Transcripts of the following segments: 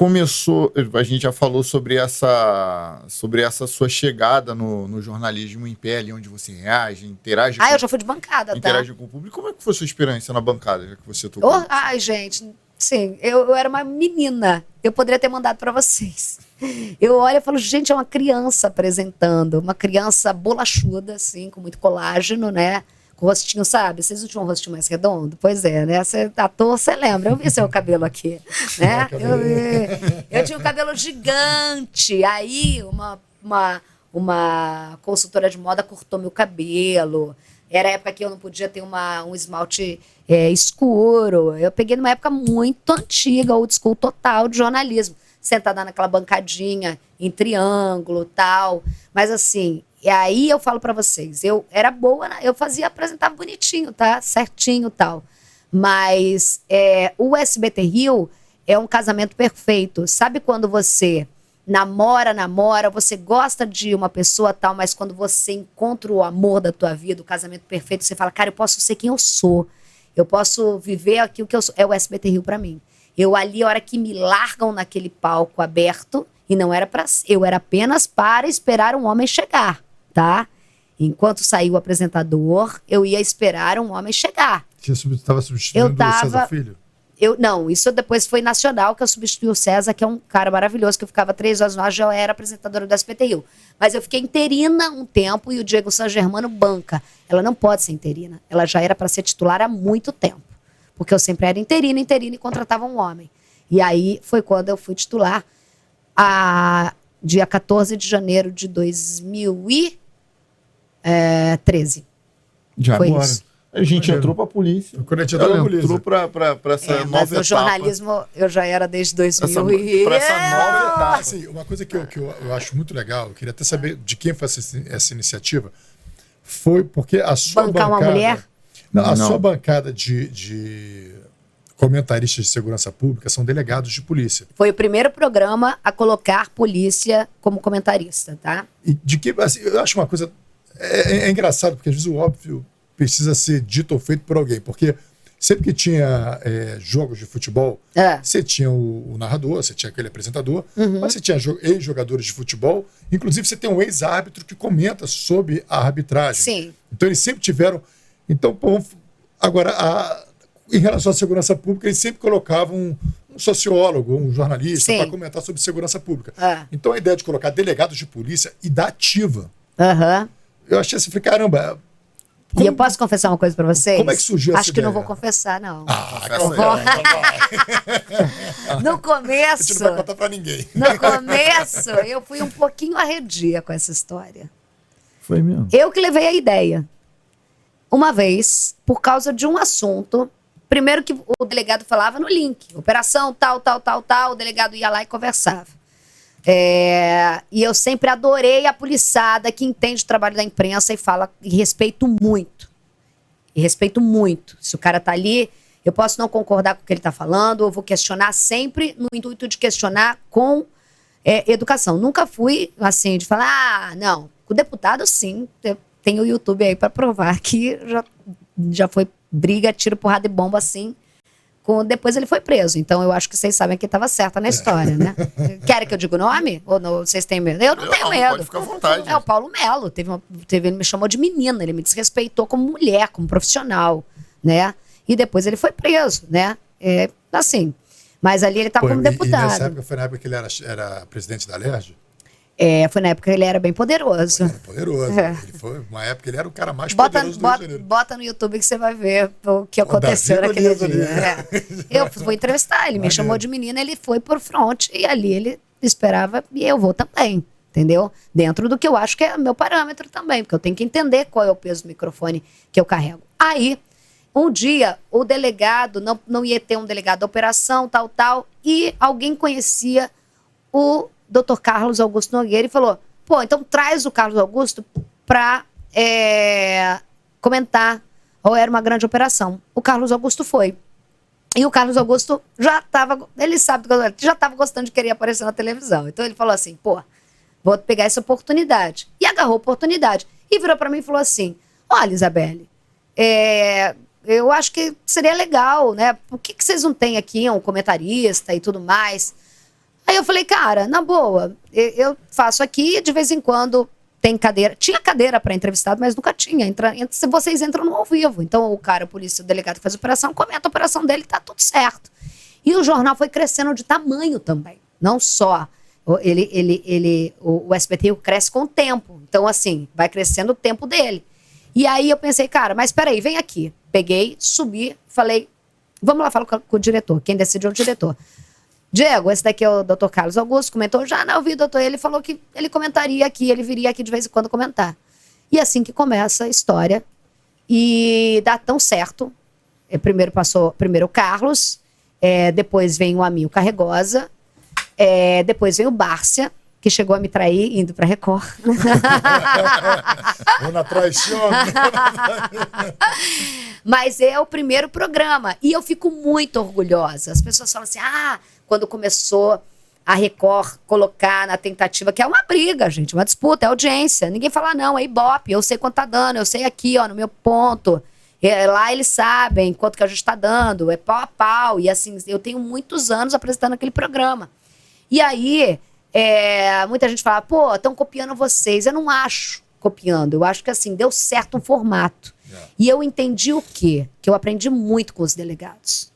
começou, a gente já falou sobre essa sua chegada no jornalismo em pé, ali onde você reage, interage eu já fui de bancada, interage com o público. Como é que foi a sua experiência na bancada, já que você tocou? Ai, gente, sim, eu era uma menina. Eu poderia ter mandado pra vocês. Eu olho e falo, gente, é uma criança apresentando, uma criança bolachuda, assim, com muito colágeno, né? Com rostinho, sabe? Vocês não tinham um rostinho mais redondo? Pois é, né? Ator, você lembra? Eu vi seu cabelo aqui, né? Eu tinha um cabelo gigante. Aí uma consultora de moda cortou meu cabelo. Era a época que eu não podia ter um esmalte escuro. Eu peguei numa época muito antiga, old school total de jornalismo. Sentada naquela bancadinha, em triângulo, tal. Mas assim, e aí eu falo pra vocês, eu era boa, eu apresentava bonitinho, tá? Certinho, tal. Mas o SBT Rio é um casamento perfeito. Sabe quando você namora, você gosta de uma pessoa, tal, mas quando você encontra o amor da tua vida, o casamento perfeito, você fala, cara, eu posso ser quem eu sou. Eu posso viver aquilo que eu sou. É o SBT Rio pra mim. Eu ali, a hora que me largam naquele palco aberto, e não era eu era apenas para esperar um homem chegar, tá? Enquanto saiu o apresentador, eu ia esperar um homem chegar. Você estava substituindo o César Filho? Não, isso depois foi nacional, que eu substituí o César, que é um cara maravilhoso, que eu ficava 3 horas no ar, já era apresentadora do SBT Rio. Mas eu fiquei interina um tempo e o Diego San Germano banca. Ela não pode ser interina. Ela já era para ser titular há muito tempo. Porque eu sempre era interina e contratava um homem. E aí foi quando eu fui titular, dia 14 de janeiro de 2013. Já foi agora. Isso. A gente entrou pra polícia. Entrou pra essa nova mas etapa. o jornalismo eu já era desde 2000 Pra essa nova etapa. Assim, uma coisa que eu acho muito legal, eu queria até saber de quem foi essa iniciativa, foi porque a sua Bancar bancada... uma mulher? Não. Sua bancada de comentaristas de segurança pública são delegados de polícia. Foi o primeiro programa a colocar polícia como comentarista, tá? E de que, assim, eu acho uma coisa... É engraçado, porque às vezes o óbvio precisa ser dito ou feito por alguém, porque sempre que tinha jogos de futebol, você tinha o narrador, você tinha aquele apresentador, mas você tinha ex-jogadores de futebol, inclusive você tem um ex-árbitro que comenta sobre a arbitragem. Sim. Então eles sempre tiveram... Então, agora, em relação à segurança pública, eles sempre colocavam um sociólogo, um jornalista, para comentar sobre segurança pública. Então a ideia de colocar delegados de polícia e da ativa, eu achei assim, falei, caramba... E eu posso confessar uma coisa pra vocês? Como é que surgiu essa Acho que ideia? não vou confessar, não. No A começo... gente não vai contar pra ninguém. No começo, eu fui um pouquinho arredia com essa história. Foi mesmo? Eu que levei a ideia. Uma vez, por causa de um assunto, primeiro que o delegado falava no link, operação tal, o delegado ia lá e conversava. E eu sempre adorei a poliçada que entende o trabalho da imprensa e fala, e respeito muito. Se o cara tá ali, eu posso não concordar com o que ele tá falando, eu vou questionar sempre no intuito de questionar com educação. Nunca fui assim, de falar, não, com o deputado sim, tem o YouTube aí pra provar que já foi briga, tiro, porrada e bomba assim. Depois ele foi preso. Então eu acho que vocês sabem que estava certa na história, né? Querem que eu diga o nome? Ou não, vocês têm medo? Eu não tenho medo. Pode ficar à vontade. É o Paulo Melo. Ele me chamou de menina, ele me desrespeitou como mulher, como profissional, né? E depois ele foi preso, né? Assim. Mas ali ele estava como deputado. E nessa época, foi na época que ele era presidente da LERJ? Foi na época que ele era bem poderoso. Ele foi uma época que ele era o cara mais poderoso do Rio de Janeiro. Bota no YouTube que você vai ver o que aconteceu naquele dia. Eu vou entrevistar, ele me chamou de menina, ele foi por fronte e ali ele esperava e eu vou também, entendeu? Dentro do que eu acho que é meu parâmetro também, porque eu tenho que entender qual é o peso do microfone que eu carrego. Aí, um dia, o delegado, não ia ter um delegado da operação, tal, e alguém conhecia o Dr. Carlos Augusto Nogueira e falou, então traz o Carlos Augusto para comentar, ou era uma grande operação. O Carlos Augusto foi. E o Carlos Augusto ele sabe que já estava gostando de querer aparecer na televisão. Então ele falou assim, vou pegar essa oportunidade. E agarrou a oportunidade. E virou para mim e falou assim, olha, Isabelle, eu acho que seria legal, né? Por que vocês não têm aqui um comentarista e tudo mais? Aí eu falei, cara, na boa, eu faço aqui, de vez em quando tem cadeira. Tinha cadeira para entrevistado, mas nunca tinha. Vocês entram no ao vivo. Então o cara, o delegado que faz a operação, comenta a operação dele, tá tudo certo. E o jornal foi crescendo de tamanho também. Não só. O SBT cresce com o tempo. Então, assim, vai crescendo o tempo dele. E aí eu pensei, cara, mas peraí, vem aqui. Peguei, subi, falei, vamos lá falar com o diretor. Quem decidiu é o diretor. Diego, esse daqui é o Dr. Carlos Augusto, comentou, já não ouvi, doutor, ele falou que ele comentaria aqui, ele viria aqui de vez em quando comentar. E assim que começa a história, e dá tão certo, primeiro o Carlos, depois vem o Amil Carregosa, depois vem o Bárcia, que chegou a me trair indo pra Record. Uma traição. Mas é o primeiro programa. E eu fico muito orgulhosa. As pessoas falam assim, quando começou a Record colocar na tentativa, que é uma briga, gente, uma disputa, é audiência. Ninguém fala, não, é Ibope, eu sei quanto tá dando, eu sei aqui, ó, no meu ponto. Lá eles sabem quanto que a gente tá dando, é pau a pau. E assim, eu tenho muitos anos apresentando aquele programa. E aí... muita gente fala, pô, estão copiando vocês. Eu não acho copiando, eu acho que assim, deu certo um formato. E eu entendi o quê? Que eu aprendi muito com os delegados.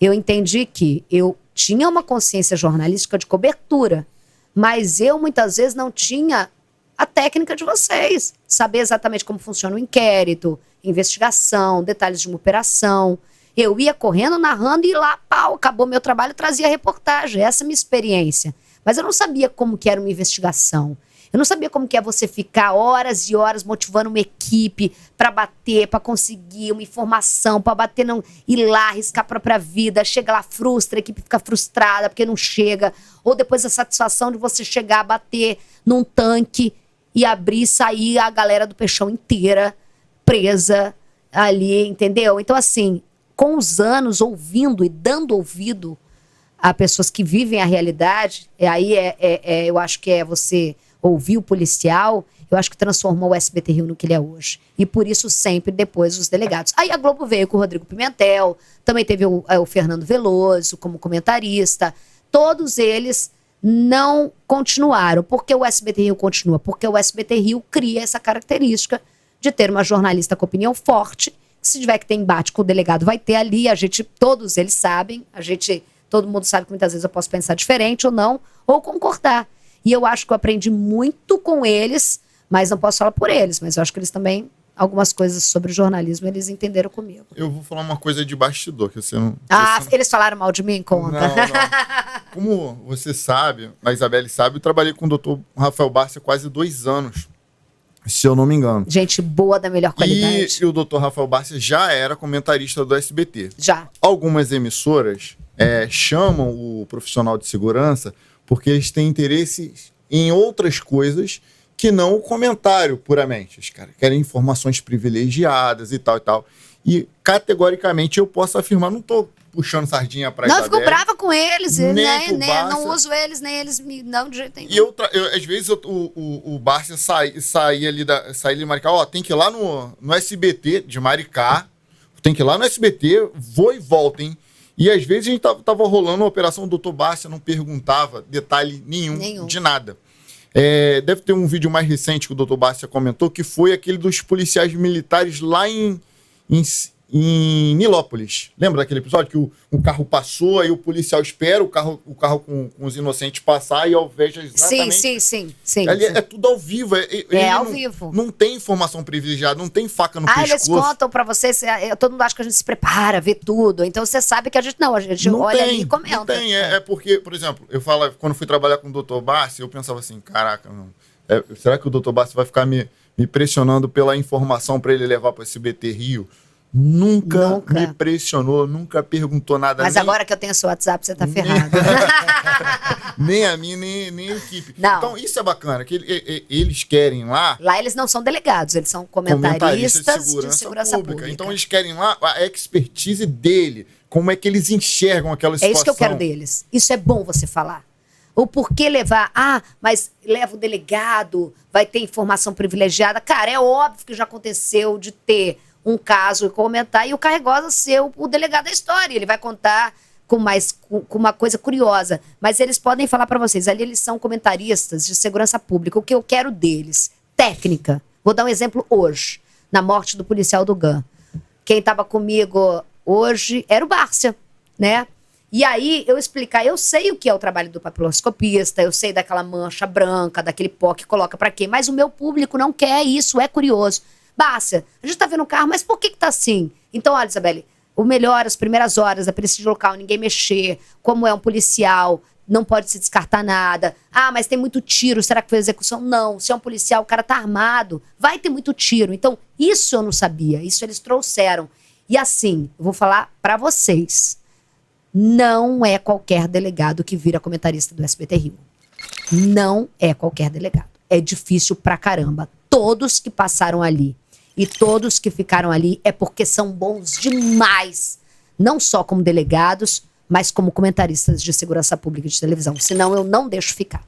Eu entendi que eu tinha uma consciência jornalística de cobertura, mas eu muitas vezes não tinha a técnica de vocês. Saber exatamente como funciona o inquérito, investigação, detalhes de uma operação. Eu ia correndo, narrando e lá, pau, acabou meu trabalho, trazia reportagem. Essa é a minha experiência. Mas eu não sabia como que era uma investigação. Eu não sabia como que é você ficar horas e horas motivando uma equipe para bater, para conseguir uma informação, para bater, não ir lá, arriscar a própria vida, chega lá, frustra, a equipe fica frustrada porque não chega. Ou depois a satisfação de você chegar, bater num tanque e abrir e sair a galera do Peixão inteira presa ali, entendeu? Então, assim, com os anos, ouvindo e dando ouvido a pessoas que vivem a realidade, eu acho que é você ouvir o policial, eu acho que transformou o SBT Rio no que ele é hoje. E por isso sempre depois os delegados. Aí a Globo veio com o Rodrigo Pimentel, também teve o Fernando Veloso como comentarista. Todos eles não continuaram. Por que o SBT Rio continua? Porque o SBT Rio cria essa característica de ter uma jornalista com opinião forte, que se tiver que ter embate com o delegado vai ter ali, todos eles sabem, todo mundo sabe que muitas vezes eu posso pensar diferente ou não, ou concordar. E eu acho que eu aprendi muito com eles, mas não posso falar por eles, mas eu acho que eles também, algumas coisas sobre jornalismo, eles entenderam comigo. Eu vou falar uma coisa de bastidor, que você não... Eles falaram mal de mim? Conta. Não. Como você sabe, a Isabelle sabe, eu trabalhei com o doutor Rafael Bárcia há quase 2 anos, se eu não me engano. Gente boa, da melhor qualidade. E o doutor Rafael Bárcia já era comentarista do SBT. Já. Algumas emissoras chamam o profissional de segurança porque eles têm interesse em outras coisas que não o comentário puramente. Os caras querem informações privilegiadas e tal e tal. E, categoricamente, eu posso afirmar, não estou puxando sardinha para Isabelle. Não, fico brava com eles, nem não uso eles, nem eles me dão de jeito nenhum. E às vezes o Bárcia saía ali de Maricá, tem que ir lá no SBT de Maricá, tem que ir lá no SBT, vou e volto, hein? E às vezes a gente tava rolando uma operação, o doutor Bárcia não perguntava detalhe nenhum. De nada. Deve ter um vídeo mais recente que o doutor Bárcia comentou, que foi aquele dos policiais militares lá em Nilópolis. Lembra daquele episódio que o carro passou, aí o policial espera o carro com os inocentes passar e alveja exatamente... Sim. Ali é tudo ao vivo. Ao vivo. Não tem informação privilegiada, não tem faca no pescoço. Eles contam pra vocês, todo mundo acha que a gente se prepara, vê tudo. Então você sabe que a gente não olha ali e comenta. Não tem, porque, por exemplo, quando fui trabalhar com o doutor Bárcia, eu pensava assim, caraca, será que o doutor Bárcia vai ficar me pressionando pela informação pra ele levar pro SBT Rio? Nunca me pressionou, nunca perguntou nada. Mas agora que eu tenho seu WhatsApp, você tá ferrado. Nem a mim, nem a equipe. Não. Então, isso é bacana, que eles querem lá... Lá eles não são delegados, eles são comentaristas de segurança pública. Então, eles querem lá a expertise dele, como é que eles enxergam aquela situação. É isso que eu quero deles. Isso é bom você falar. O porquê levar... mas leva o delegado, vai ter informação privilegiada. Cara, é óbvio que já aconteceu de ter um caso e comentar, e o Carregosa ser o delegado da história. Ele vai contar com uma coisa curiosa, mas eles podem falar para vocês, ali eles são comentaristas de segurança pública, o que eu quero deles? Técnica. Vou dar um exemplo hoje, na morte do policial do GAN. Quem estava comigo hoje era o Bárcia, né? E aí eu explicar, eu sei o que é o trabalho do papiloscopista, eu sei daquela mancha branca, daquele pó que coloca pra quê, mas o meu público não quer isso, é curioso. Bárcia, a gente tá vendo o carro, mas por que tá assim? Então, olha, Isabelle, o melhor, as primeiras horas, a prestígio local, ninguém mexer, como é um policial, não pode se descartar nada. Ah, mas tem muito tiro, será que foi execução? Não, se é um policial, o cara tá armado, vai ter muito tiro. Então, isso eu não sabia, isso eles trouxeram. E assim, eu vou falar pra vocês, não é qualquer delegado que vira comentarista do SBT Rio. Não é qualquer delegado. É difícil pra caramba. Todos que passaram ali e todos que ficaram ali é porque são bons demais. Não só como delegados, mas como comentaristas de segurança pública e de televisão. Senão eu não deixo ficar.